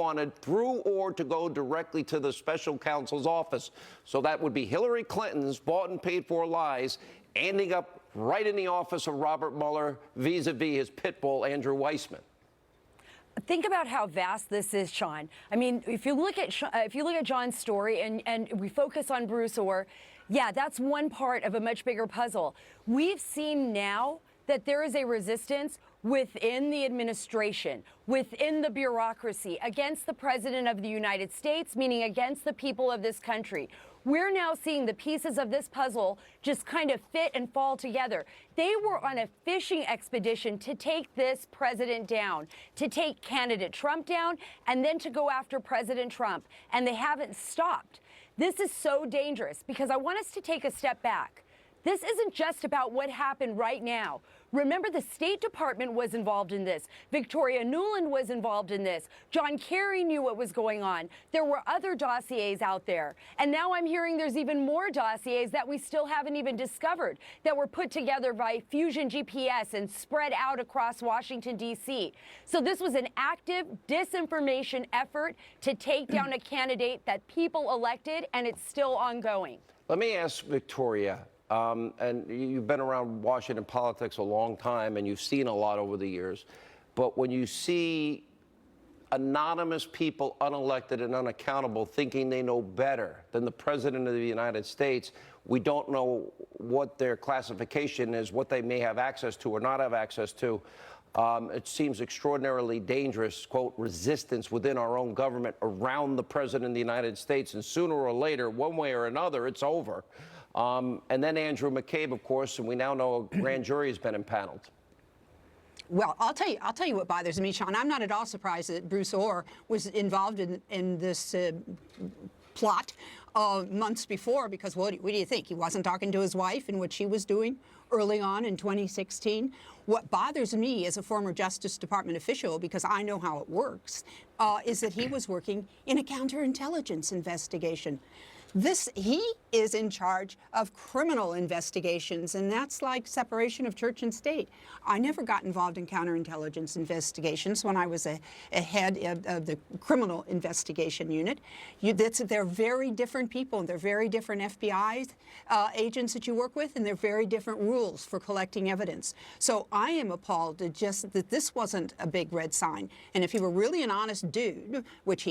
wanted through or to go directly to the special counsel's office. So that would be Hillary Clinton's bought and paid for lies ending up right in the office of Robert Mueller vis-a-vis his pit bull, Andrew Weissman. Think about how vast this is, Sean. I mean, if you look at John's story and we focus on Bruce Orr, yeah, that's one part of a much bigger puzzle. We've seen now that there is a resistance within the administration, within the bureaucracy, against the President of the United States, meaning against the people of this country. We're now seeing the pieces of this puzzle just kind of fit and fall together. They were on a fishing expedition to take this president down, to take candidate Trump down, and then to go after President Trump. And they haven't stopped. This is so dangerous because I want us to take a step back. This isn't just about what happened right now. Remember, the State Department was involved in this. Victoria Nuland was involved in this. John Kerry knew what was going on. There were other dossiers out there. And now I'm hearing there's even more dossiers that we still haven't even discovered that were put together by Fusion GPS and spread out across Washington, D.C. So this was an active disinformation effort to take down a candidate that people elected, and it's still ongoing. Let me ask Victoria. And you've been around Washington politics a long time, and you've seen a lot over the years. But when you see anonymous people, unelected and unaccountable, thinking they know better than the President of the United States, we don't know what their classification is, what they may have access to or not have access to. It seems extraordinarily dangerous, quote, resistance within our own government around the President of the United States. And sooner or later, one way or another, it's over. And then Andrew McCabe, of course, and we now know a grand jury has been impaneled. Well, I'll tell you what bothers me, Sean. I'm not at all surprised that Bruce Orr was involved in this plot months before, because what do you think? He wasn't talking to his wife and what she was doing early on in 2016. What bothers me as a former Justice Department official, because I know how it works, is that he was working in a counterintelligence investigation. He is in charge of criminal investigations, and that's like separation of church and state. I never got involved in counterintelligence investigations when I was a head of the criminal investigation unit. They're very different people, and they're very different FBI agents that you work with, and they're very different rules for collecting evidence. So I am appalled that this wasn't a big red sign. And if he were really an honest dude, which he